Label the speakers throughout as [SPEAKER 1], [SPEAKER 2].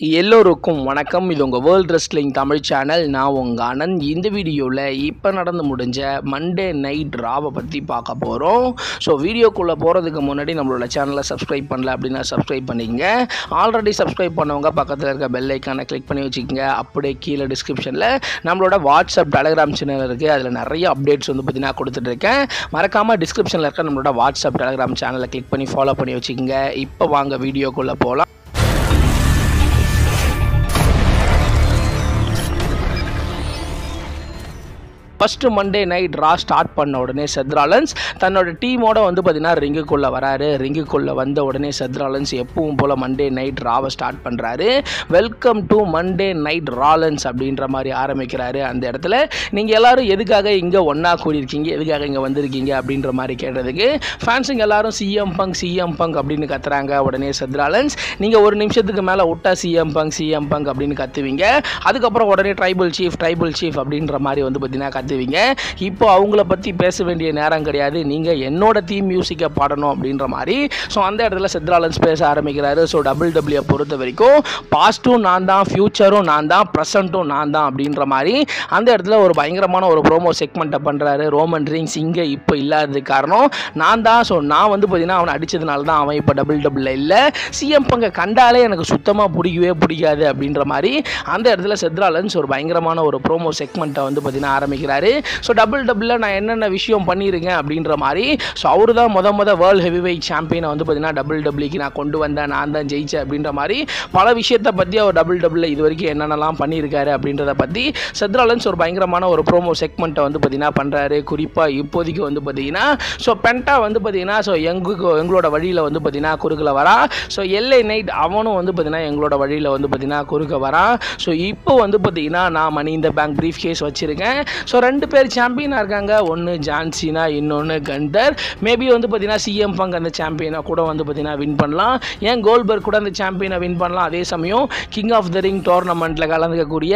[SPEAKER 1] எல்லோருக்கும் வணக்கம். இது உங்கள் வேர்ல்ட் ரெஸ்லிங் தமிழ் சேனல். நான் உங்கள் ஆனந்த். இந்த வீடியோவில் இப்போ நடந்து முடிஞ்ச மண்டே நைட் ராவை பற்றி பார்க்க போகிறோம். ஸோ வீடியோக்குள்ளே போகிறதுக்கு முன்னாடி நம்மளோட சேனலை சப்ஸ்கிரைப் பண்ணல அப்படின்னா சப்ஸ்கிரைப் பண்ணிக்கங்க. ஆல்ரெடி சப்ஸ்கிரைப் பண்ணவங்க பக்கத்தில் இருக்க பெல் ஐக்கானை கிளிக் பண்ணி வச்சுக்கோங்க. அப்படியே கீழே டிஸ்கிரிப்ஷனில் நம்மளோட வாட்ஸ்அப் டெலகிராம் சேனல் இருக்குது. அதில் நிறைய அப்டேட்ஸ் பார்த்தீங்கன்னா கொடுத்துட்ருக்கேன். மறக்காமல் டிஸ்கிரிப்ஷனில் இருக்க நம்மளோட வாட்ஸ்அப் டெலகிராம் சேனலை கிளிக் பண்ணி ஃபாலோ பண்ணி வச்சுக்கோங்க. இப்போ வாங்க வீடியோக்குள்ளே போகலாம். First Monday night Raw start பண்ண உடனே செத் ராலன்ஸ் தன்னோட டீமோட பார்த்தீங்கன்னா ரிங்குக்குள்ளே வராரு. ரிங்குக்குள்ளே வந்த உடனே செத் ராலன்ஸ் எப்பவும் போல் மண்டே நைட் ராவை ஸ்டார்ட் பண்ணுறாரு. வெல்கம் டு மண்டே நைட் ராலன்ஸ் அப்படின்ற மாதிரி ஆரம்பிக்கிறாரு. அந்த இடத்துல நீங்கள் எல்லோரும் எதுக்காக இங்கே ஒன்றா கூடியிருக்கீங்க, எதுக்காக இங்கே வந்திருக்கீங்க அப்படின்ற மாதிரி கேட்டதுக்கு ஃபேன்ஸுங்க எல்லாரும் சிஎம் பங்க் அப்படின்னு கத்துறாங்க. உடனே செத் ராலன்ஸ் நீங்கள் ஒரு நிமிஷத்துக்கு மேலே விட்டா சிஎம் பங்க் அப்படின்னு கத்துவீங்க. அதுக்கப்புறம் உடனே ட்ரைபல் சீஃப் அப்படின்ற மாதிரி பார்த்தீங்கன்னா கத்துவீங்க. இப்போ அவங்கள பற்றி பேச வேண்டிய நேரம் கிடையாது, நீங்கள் என்னோட தீம் மியூசிக்கை பாடணும் அப்படின்ற மாதிரி. ஸோ அந்த இடத்துல செத் ராலன்ஸ் பேச ஆரம்பிக்கிறாரு. ஸோ WWE பொறுத்த வரைக்கும் பாஸ்ட்டும் நான் தான், ஃபியூச்சரும் நான் தான், ப்ரெசண்ட்டும் நான் தான் அப்படின்ற மாதிரி அந்த இடத்துல ஒரு பயங்கரமான ஒரு ப்ரோமோ செக்மெண்ட்டை பண்ணுறாரு. ரோமன் ரீன்ஸ் இங்கே இப்போ இல்லாததுக்கு காரணம் நான் தான். ஸோ நான் பார்த்தீங்கன்னா அவனை அடித்ததுனால தான் அவன் இப்போ WWE இல்லை. சிஎம் பங்கை கண்டாலே எனக்கு சுத்தமாக பிடிக்காது அப்படின்ற மாதிரி அந்த இடத்துல செத் ராலன்ஸ் ஒரு பயங்கரமான ஒரு ப்ரோமோ செக்மெண்ட்டை பார்த்தீங்கன்னா ஆரம்பிக்கிறாரு. ஸோ WWE நான் என்னென்ன விஷயம் பண்ணியிருக்கேன் அப்படின்ற மாதிரி. ஸோ அவரு தான் முத வேர்ல்டு ஹெவிவெயிட் சாம்பியனை பார்த்தீங்கன்னா WWEக்கு நான் கொண்டு வந்தேன், நான் தான் ஜெயிச்சேன் அப்படின்ற மாதிரி பல விஷயத்தை பற்றி அவர் WWE இது வரைக்கும் என்னென்னலாம் பண்ணியிருக்காரு அப்படின்றத பற்றி செத் ராலன்ஸ் ஒரு பயங்கரமான ஒரு ப்ரோமோ செக்மெண்ட்டை பார்த்தீங்கன்னா பண்ணுறாரு. குறிப்பாக இப்போதைக்கு பார்த்தீங்கன்னா ஸோ பென்டா பார்த்தீங்கன்னா ஸோ எங்களோட வழியில் பார்த்தீங்கன்னா குறுக்கில் வரா. ஸோ எல்ஏ நைட் அவனும் பார்த்தீங்கன்னா எங்களோட வழியில் பார்த்தீங்கன்னா குறுக்க வரான். ஸோ இப்போ பார்த்தீங்கன்னா நான் மணி இந்த பேங்க் ப்ரீஃப் கேஸ் வச்சுருக்கேன். ஸோ ரெண்டு பேர் சாம்பியனாக இருக்காங்க. ஒன்று ஜான் சீனா, இன்னொன்று கண்டர். மேபி பார்த்தீங்கன்னா சிஎம் பங்க் அந்த சாம்பியனை கூட பார்த்தீங்கன்னா வின் பண்ணலாம். ஏன் கோல்பர்க் கூட அந்த சாம்பியனை வின் பண்ணலாம். அதே சமயம் கிங் ஆஃப் த ரிங் டோர்னமெண்ட்டில் கலந்துக்கக்கூடிய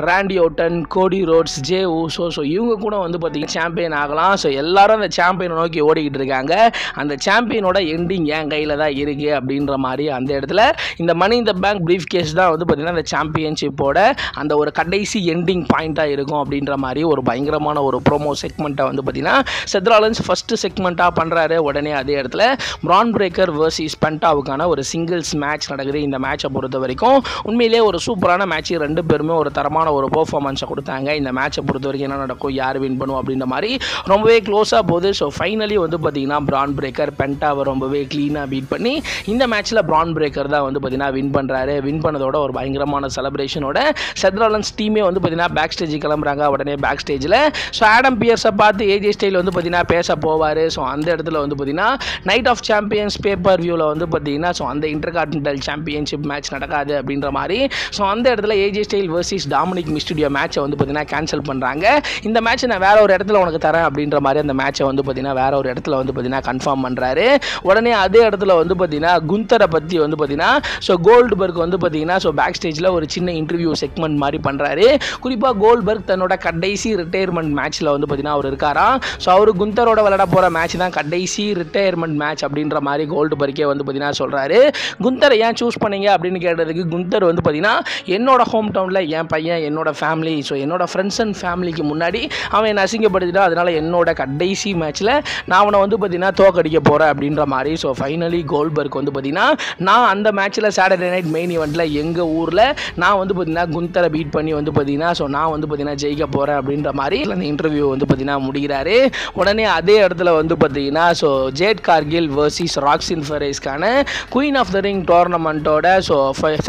[SPEAKER 1] Randy Orton, Cody Rhodes, Jey Uso, so இவங்க கூட பார்த்தீங்கன்னா சாம்பியன் ஆகலாம். ஸோ எல்லாரும் அந்த சாம்பியனை நோக்கி ஓடிக்கிட்டு இருக்காங்க. அந்த சாம்பியனோட எண்டிங் என் கையில் தான் இருக்குது அப்படின்ற மாதிரி அந்த இடத்துல இந்த மணி இந்த பேங்க் ப்ரீஃப் கேஸ் தான் பார்த்தீங்கன்னா அந்த சாம்பியன்ஷிப்போட அந்த ஒரு கடைசி எண்டிங் பாயிண்ட்டாக இருக்கும் அப்படின்ற மாதிரி ஒரு பயங்கரமான ஒரு ப்ரோமோ செக்மெண்ட்டை பார்த்தீங்கன்னா செத் ராலன்ஸ் ஃபஸ்ட்டு செக்மெண்ட்டாக பண்ணுறாரு. உடனே அதே இடத்துல பிரான் பிரேக்கர் வர்சஸ் பென்டாவுக்கான ஒரு சிங்கிள்ஸ் மேட்ச் நடக்குது. இந்த மேட்சை பொறுத்த வரைக்கும் உண்மையிலே ஒரு சூப்பரான மேட்ச். ரெண்டு பேருமே ஒரு தரமான ஒரு பெர்ஃபார்மன்ஸை கொடுத்தாங்க. இந்த மேட்சை பொறுத்த வரைக்கும் என்ன நடக்கும், யார் வின் பண்ணுவோம் அப்படின்ற மாதிரி ரொம்பவே க்ளோஸாக போகுது. ஸோ ஃபைனலி பார்த்தீங்கன்னா பிரான் பிரேக்கர் பென்டாவை ரொம்பவே க்ளீனாக பீட் பண்ணி இந்த மேட்ச்சில் பிரான் பிரேக்கர் தான் பார்த்தீங்கன்னா வின் பண்ணுறாரு. வின் பண்ணதோட ஒரு பயங்கரமான செலிப்ரேஷனோட செத் ராலன்ஸ் டீமே பார்த்தீங்கன்னா பேக் ஸ்டேஜுக்கு கிளம்புறாங்க. உடனே பேக் ஸ்டேஜில் ஸோ ஆடம் பியர்ஸை பார்த்து ஏஜே ஸ்டைல் பார்த்தீங்கன்னா பேச போவார். ஸோ அந்த இடத்துல பார்த்தீங்கன்னா நைட் ஆஃப் சாம்பியன்ஸ் பேப்பர் வியூவில் பார்த்தீங்கன்னா ஸோ அந்த இன்டர்கான்டினென்டல் சாம்பியன்ஷிப் மேட்ச் நடக்காது அப்படின்ற மாதிரி. ஸோ அந்த இடத்துல AJ Styles versus Dominik Mysterio மேட்சை பார்த்தீங்கன்னா கேன்சல் பண்ணுறாங்க. இந்த மேட்ச் நான் வேற ஒரு இடத்துல உனக்கு தரேன் அப்படின்ற மாதிரி அந்த மேட்சை பார்த்தீங்கன்னா வேற ஒரு இடத்துல பார்த்தீங்கன்னா கன்ஃபார்ம் பண்ணுறாரு. உடனே அதே இடத்துல பார்த்தீங்கன்னா குந்தரை பற்றி பார்த்தீங்கன்னா ஸோ கோல்ட்பர்க் பார்த்தீங்கன்னா ஸோ பேக் ஸ்டேஜில் ஒரு சின்ன இன்டர்வியூ செக்மெண்ட் மாதிரி பண்ணுறாரு. குறிப்பாக கோல்ட்பர்க் தன்னோட கடைசி ரிட்டையர்மெண்ட் மேட்ச்சில் பார்த்தீங்கன்னா அவர் இருக்காராம். ஸோ அவர் குந்தரோட விளையாட போகிற மேட்ச் தான் கடைசி ரிட்டையர்மெண்ட் மேட்ச் அப்படின்ற மாதிரி கோல்ட்பர்க்கே பார்த்தீங்கன்னா சொல்கிறாரு. குந்தரை ஏன் சூஸ் பண்ணீங்க அப்படின்னு கேட்டதுக்கு குந்தர் பார்த்தீங்கன்னா என்னோட ஹோம் டவுனில் என் பையன், என்னோட ஃபேமிலி, ஸோ என்னோட ஃப்ரெண்ட்ஸ் அண்ட் ஃபேமிலிக்கு முன்னாடி அவன் என்னை அசிங்கப்படுத்திட்டான். அதனால் என்னோட கடைசி மேட்ச்சில் நான் அவனை பார்த்தீங்கன்னா தோக்கடிக்க போகிறேன் அப்படின்ற மாதிரி. ஸோ ஃபைனலி கோல்ட்பர்க் பார்த்தீங்கன்னா நான் அந்த மேட்ச்சில் சாட்டர்டே நைட் மெயின் ஈவெண்ட்டில் எங்கள் ஊரில் நான் பார்த்தீங்கன்னா குந்தரை பீட் பண்ணி பார்த்தீங்கன்னா ஸோ நான் பார்த்தீங்கன்னா ஜெயிக்க போகிறேன் அப்படின்ற மாதிரி அந்த இன்டர்வியூ பார்த்தீங்கன்னா முடிகிறாரு. உடனே அதே இடத்துல பார்த்தீங்கன்னா ஸோ ஜேட் கார்கில் வர்சஸ் ராக்ஸின் ஃபெரேஸ்க்கான குயின் ஆஃப் த ரிங் டோர்னமெண்ட்டோட ஸோ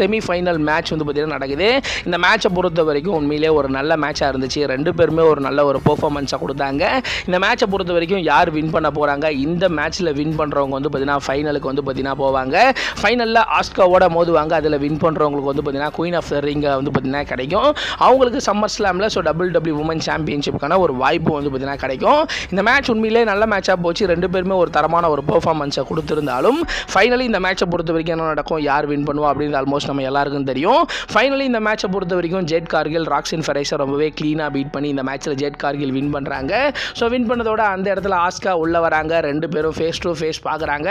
[SPEAKER 1] செமிஃபைனல் மேட்ச் பார்த்தீங்கன்னா நடக்குது. இந்த மேட்சை பொறுத்த வரைக்கும் உண்மையிலே ஒரு நல்ல மேட்சாக இருந்துச்சு. ரெண்டு பேருமே ஒரு நல்ல ஒரு பெர்ஃபார்மன்ஸாக கொடுத்தாங்க. இந்த மேட்சை பொறுத்த வரைக்கும் யார் வின் பண்ண போகிறாங்க, இந்த மேட்ச்சில் வின் பண்ணுறவங்க பார்த்தீங்கன்னா ஃபைனலுக்கு பார்த்தீங்கன்னா போவாங்க. ஃபைனலில் ஆஸ்காவோட மோதுவாங்க. அதில் வின் பண்ணுறவங்களுக்கு பார்த்தீங்கன்னா குயின் ஆஃப் த ரிங்கை பார்த்தீங்கன்னா கிடைக்கும். அவங்களுக்கு சம்மர் ஸ்லாமில் ஸோ WWE உமன் சாம்பியன் சாம்பியன்ஷிப்கான ஒரு வாய்ப்பு வந்து பார்த்தீங்கன்னா கிடைக்கும். இந்த மேட்ச் உண்மையிலே நல்ல மேட்சாக போச்சு. ரெண்டு பேருமே ஒரு தரமான ஒரு பெர்ஃபார்மன்ஸை கொடுத்துருந்தாலும் ஃபைனலி இந்த மேட்சை பொறுத்த வரைக்கும் என்ன நடக்கும், யார் வின் பண்ணுவா அப்படின்னு ஆல்மோஸ்ட் நம்ம எல்லாருக்கும் தெரியும். ஃபைனலி இந்த மேட்சை பொறுத்த வரைக்கும் ஜெட் கார்கில் ராக்ஸின் ஃபெரைஸை ரொம்பவே க்ளீனாக பீட் பண்ணி இந்த மேட்ச்சில் ஜெட் கார்கில் வின் பண்ணுறாங்க. ஸோ வின் பண்ணதோட அந்த இடத்துல ஆஸ்கா உள்ளே வராங்க. ரெண்டு பேரும் ஃபேஸ் டு ஃபேஸ் பார்க்குறாங்க.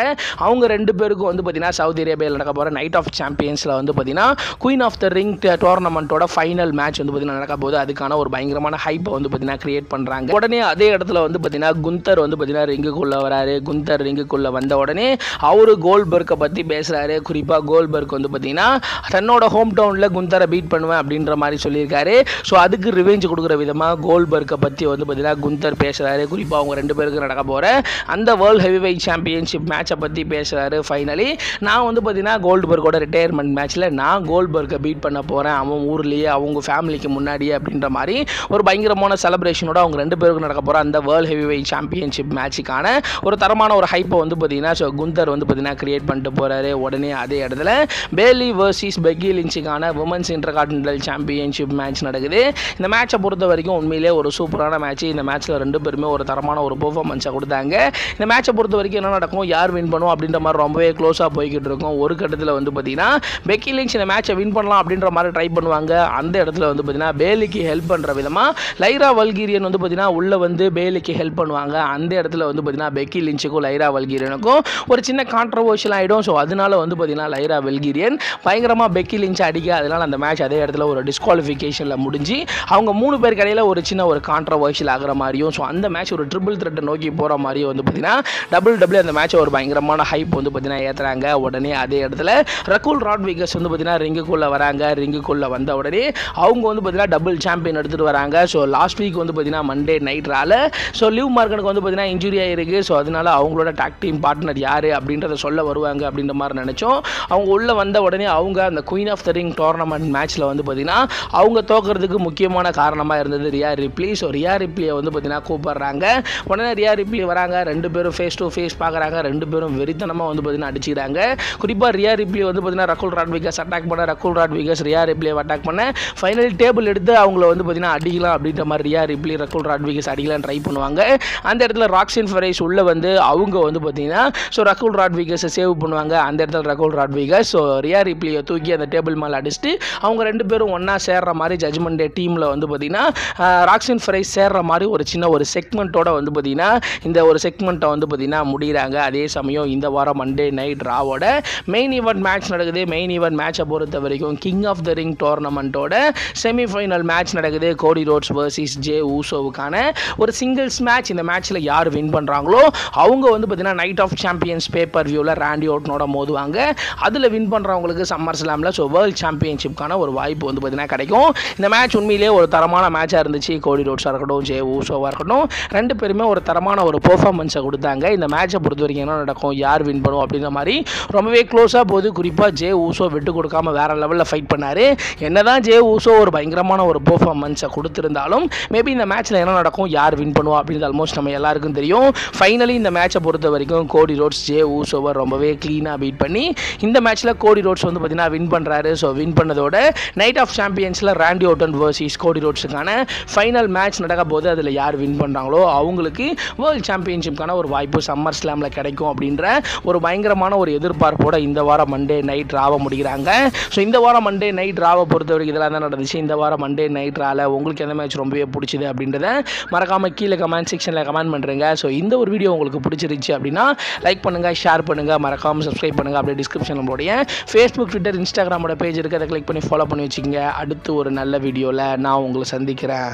[SPEAKER 1] அவங்க ரெண்டு பேருக்கும் வந்து பார்த்தீங்கன்னா சவுதி அரேபியாவில் நடக்க போகிற நைட் ஆஃப் சாம்பியன்ஸில் வந்து பார்த்தீங்கன்னா குயின் ஆஃப் த ரிங் டோர்னமெண்ட்டோட ஃபைனல் மேட்ச் வந்து பார்த்தீங்கன்னா நடக்க போது அதுக்கான ஒரு பயங்கரமான ஹைப்பை வந்து பார்த்தீங்கன்னா கிரியேட் பண்ணுறாங்க. உடனே அதே இடத்துல வந்து பார்த்தீங்கன்னா குந்தர் வந்து பார்த்தீங்கன்னா ரிங்குக்குள்ளே வராரு. குந்தர் ரிங்குக்குள்ளே வந்த உடனே அவரு கோல்பர்க்கை பற்றி பேசுகிறாரு. குறிப்பாக கோல்பர்க் வந்து பார்த்தீங்கன்னா தன்னோட ஹோம் டவுனில் குந்தரை பீட் பண்ணுவேன் அப்படின்ற மாதிரி சொல்லியிருக்காரு. ஸோ அதுக்கு ரிவெஞ்ச் கொடுக்குற விதமாக கோல்பர்க்கை பற்றி வந்து பார்த்தீங்கன்னா குந்தர் பேசுகிறாரு. குறிப்பாக அவங்க ரெண்டு பேருக்கு நடக்க போகிற அந்த வேர்ல்டு ஹெவிவெயிட் சாம்பியன்ஷிப் மேட்சை பற்றி பேசுகிறாரு. ஃபைனலி நான் வந்து பார்த்தீங்கன்னா கோல்பர்க்கோட ரிட்டையர்மெண்ட் மேட்ச்சில் நான் கோல்பர்க்கை பீட் பண்ண போகிறேன் அவன் ஊர்லேயே அவங்க ஃபேமிலிக்கு முன்னாடியே அப்படின்ற மாதிரி ஒரு பயங்கரமான செலிப்ரேஷனோட அவங்க ரெண்டு பேருக்கு நடக்க போகிற அந்த வேர்ல்டு ஹெவிவெயிட் சாம்பியன்ஷிப் மேட்சுக்கான ஒரு தரமான ஒரு ஹைப்பை வந்து பார்த்தீங்கன்னா ஸோ குந்தர் வந்து பார்த்தீங்கன்னா கிரியேட் பண்ணிட்டு போகிறாரு. உடனே அதே இடத்துல பேலி வர்சஸ் பெக்கி லிஞ்சுக்கான உமன்ஸ் இன்டர்கான்டினென்டல் சாம்பியன்ஷிப் மேட்ச் நடக்குது. இந்த மேட்சை பொறுத்த வரைக்கும் உண்மையிலே ஒரு சூப்பரான மேட்ச். இந்த மேட்ச்சில் ரெண்டு பேருமே ஒரு தரமான ஒரு பெர்ஃபார்மன்ஸை கொடுத்தாங்க. இந்த மேட்சை பொறுத்த வரைக்கும் என்ன நடக்கும், யார் வின் பண்ணுவோம் அப்படின்ற மாதிரி ரொம்பவே க்ளோஸாக போய்கிட்டு இருக்கும். ஒரு கட்டத்தில் வந்து பார்த்தீங்கன்னா பெக்கி லிஞ்ச் இந்த மேட்சை வின் பண்ணலாம் அப்படின்ற மாதிரி ட்ரை பண்ணுவாங்க. அந்த இடத்துல வந்து பார்த்தீங்கன்னா பேலிக்கு ஹெல்ப் பண்ணுற விதமாக லைரா வல்கீரியன் வந்து பார்த்தீங்கன்னா உள்ளே வந்து பேலிக்கு ஹெல்ப் பண்ணுவாங்க. அந்த இடத்துல வந்து பார்த்தீங்கன்னா பெக்கி லிஞ்சுக்கும் லைரா வல்கீரியனுக்கும் ஒரு சின்ன கான்ட்ரவர்ஷியல் ஆகிடும். ஸோ அதனால வந்து பார்த்தீங்கன்னா லைரா வல்கீரியன் பயங்கரமாக பெக்கி லிஞ்ச் அடிக்க அதனால் அந்த மேட்ச் அதே இடத்துல ஒரு டிஸ்குவாலிஃபிகேஷனில் முடிஞ்சு அவங்க மூணு பேர் கடையில் ஒரு சின்ன ஒரு கான்ட்ரவர்ஷியல் ஆகிற மாதிரியும் ஸோ அந்த மேட்ச் ஒரு ட்ரிபிள் த்ரெட்டை நோக்கி போகிற மாதிரியும் வந்து பார்த்தீங்கன்னா டபுள் அந்த மேட்ச் ஒரு பயங்கரமான ஹைப் வந்து பார்த்தீங்கன்னா ஏற்றுறாங்க. உடனே அதே இடத்துல ரகுல் ராட்விகஸ் வந்து பார்த்தீங்கன்னா ரிங்குக்குள்ளே வராங்க. ரிங்குக்குள்ளே வந்த உடனே அவங்க வந்து பார்த்தீங்கன்னா டபுள் சாம்பியன் எடுத்துகிட்டு வராங்க. ஸோ லாஸ்ட் வீக் வந்து பார்த்தீங்கன்னா மண்டே நைட் ரால ஸோ லிவ் மார்கனுக்கு வந்து பார்த்தீங்கன்னா இன்ஜுரி ஆகிருக்கு. ஸோ அதனால அவங்களோட டாக் டீம் பார்ட்னர் யார் அப்படின்றத சொல்ல வருவாங்க அப்படின்ற மாதிரி நினச்சோம். அவங்க உள்ளே வந்த உடனே அவங்க அந்த queen of the ring tournament மேட்ச்சில் வந்து பார்த்தீங்கன்னா அவங்க தோக்கிறதுக்கு முக்கியமான காரணமாக இருந்தது ரியா ரிப்ளி. ஸோ ரியா ரிப்ளியை வந்து பார்த்தீங்கன்னா கூப்பிட்றாங்க. உடனே ரியா ரிப்ளி வராங்க. ரெண்டு பேரும் ஃபேஸ் டு ஃபேஸ் பார்க்குறாங்க. ரெண்டு பேரும் வெறித்தனமாக வந்து பார்த்தீங்கன்னா அடிச்சுக்கிறாங்க. குறிப்பாக ரியா ரிப்ளி வந்து பார்த்தீங்கன்னா ரகுல் ராட்விகஸ் அட்டாக் பண்ண, ரகுல் ராட்விகஸ் ரியா ரிப்ளியை அட்டாக் பண்ண ஃபைனல் டேபிள் எடுத்து அவங்கள வந்து பார்த்தீங்கன்னா அடிக்கலாம் அப்படின்ற மாதிரி ரியா ரிப்ளி ரகுல் ராட்விகஸ் அடிக்கலாம் ட்ரை பண்ணுவாங்க. அந்த இடத்துல ராக்ஸின் ஃபெரைஸ் உள்ளே வந்து அவங்க வந்து பார்த்தீங்கன்னா ஸோ ரகுல் ராட்விகஸை சேவ் பண்ணுவாங்க. அந்த இடத்துல ரகுல் ராட்விகஸ் ஸோ ரியா ரிப்ளியை தூக்கி அந்த டேபிள் மேலே அடிச்சுட்டு அவங்க ரெண்டு பேரும் ஒன்றா சேர்ற மாதிரி ஜட்ஜ்மெண்ட் டே டீமில் வந்து பார்த்தீங்கன்னா ராக்ஸின் ஃபெரைஸ் சேர்ற மாதிரி ஒரு சின்ன ஒரு செக்மெண்ட்டோட வந்து பார்த்தீங்கன்னா இந்த ஒரு செக்மெண்ட்டை வந்து பார்த்தீங்கன்னா முடிகிறாங்க. அதே சமயம் இந்த வாரம் மண்டே நைட் ராவோட மெயின் ஈவெண்ட் மேட்ச் நடக்குது. மெயின் ஈவெண்ட் மேட்சை பொறுத்த வரைக்கும் கிங் ஆஃப் த ரிங் டோர்னமெண்ட்டோட செமிஃபைனல் மேட்ச் நடக்குது. கோடி ரோட்ஸ் வர்சஸ் ஜே ஊசோவுக்கான ஒரு சிங்கிள்ஸ் மேட்ச். இந்த மேட்ச்சில் யார் வின் பண்ணுறாங்களோ அவங்க வந்து பார்த்தீங்கன்னா நைட் ஆஃப் சாம்பியன்ஸ் பேப்பர் வியூவில் ராண்டி ஓட்டனோட மோதுவாங்க. அதில் வின் பண்ணுறவங்களுக்கு சம்மர் ஸ்லாமில் ஸோ வேர்ல்ட் சாம்பியன்ஷிப்கான ஒரு வாய்ப்பு வந்து பார்த்தீங்கன்னா கிடைக்கும். இந்த மேட்ச் உண்மையிலேயே ஒரு தரமான மேட்சாக இருந்துச்சு. கோடி ரோட்ஸாக இருக்கட்டும், ஜே ஊசோவாக இருக்கட்டும், ரெண்டு பேருமே ஒரு தரமான ஒரு பெர்ஃபார்மன்ஸை கொடுத்தாங்க. இந்த மேட்சை பொறுத்த வரைக்கும் என்ன நடக்கும், யார் வின் பண்ணுவோம் அப்படின்ற மாதிரி ரொம்பவே க்ளோஸாக போகுது. குறிப்பாக ஜே ஊசோ விட்டு கொடுக்காம வேற லெவலில் ஃபைட் பண்ணார். என்னதான் ஜே ஊசோ ஒரு பயங்கரமான ஒரு பெர்ஃபார்மன்ஸை கொடுத்துருந்தாலும் மேபி இந்த மேட்ச்சில் என்ன நடக்கும், யார் வின் பண்ணுவோம் அப்படின்றது ஆல்மோஸ்ட் நம்ம எல்லாருக்கும் தெரியும். ஃபைனலி இந்த மேட்சை பொறுத்த வரைக்கும் கோடி ரோட்ஸ் ஜே ஊசோவை ரொம்பவே க்ளீனாக பீட் பண்ணி இந்த மேட்ச்சில் கோடி ரோட்ஸ் வந்து பார்த்தீங்கன்னா வின் பண்ணுறாரு. ஸோ வின் பண்ணதோட நைட் ஆஃப் சாம்பியன்ஸில் ராண்டி ஓட்டன் வர்சஸ் கோடி ரோட்ஸுக்கான ஃபைனல் மேட்ச் நடக்க போது அதில் யார் வின் பண்ணுறாங்களோ அவங்களுக்கு வேர்ல்ட் சாம்பியன்ஷிப்கான ஒரு வாய்ப்பு சம்மர் ஸ்லாமில் கிடைக்கும் அப்படின்ற ஒரு பயங்கரமான ஒரு எதிர்பார்ப்போட இந்த வாரம் மண்டே நைட் ராவை முடிக்கிறாங்க. ஸோ இந்த வாரம் மண்டே நைட் ராவை பொறுத்த வரைக்கும் இதெல்லாம் தான் நடந்துச்சு. இந்த வாரம் மண்டே நைட் ராவில் உங்களுக்கு எந்த மேட்ச் ரொம்பவே பிடிச்சிது அப்படின்றத மறக்காமல் கீழே கமெண்ட் செக்ஷனில் கமெண்ட் பண்ணுறேங்க. ஸோ இந்த ஒரு வீடியோ உங்களுக்கு பிடிச்சிருந்துச்சு அப்படின்னா லைக் பண்ணுங்கள், ஷேர் பண்ணுங்கள், மறக்காமல் சப்ஸ்கிரைப் பண்ணுங்கள். அப்படியே டிஸ்கிரிப்ஷன் நம்மளுடைய ஃபேஸ்புக், ட்விட்டர், இன்ஸ்டாகிராமோட பேஜ் இருக்குது. அதை கிளிக் பண்ணி ஃபாலோ பண்ணி வச்சுக்கோங்க. அடுத்து ஒரு நல்ல வீடியோவில் நான் உங்களை சந்திக்கிறேன்.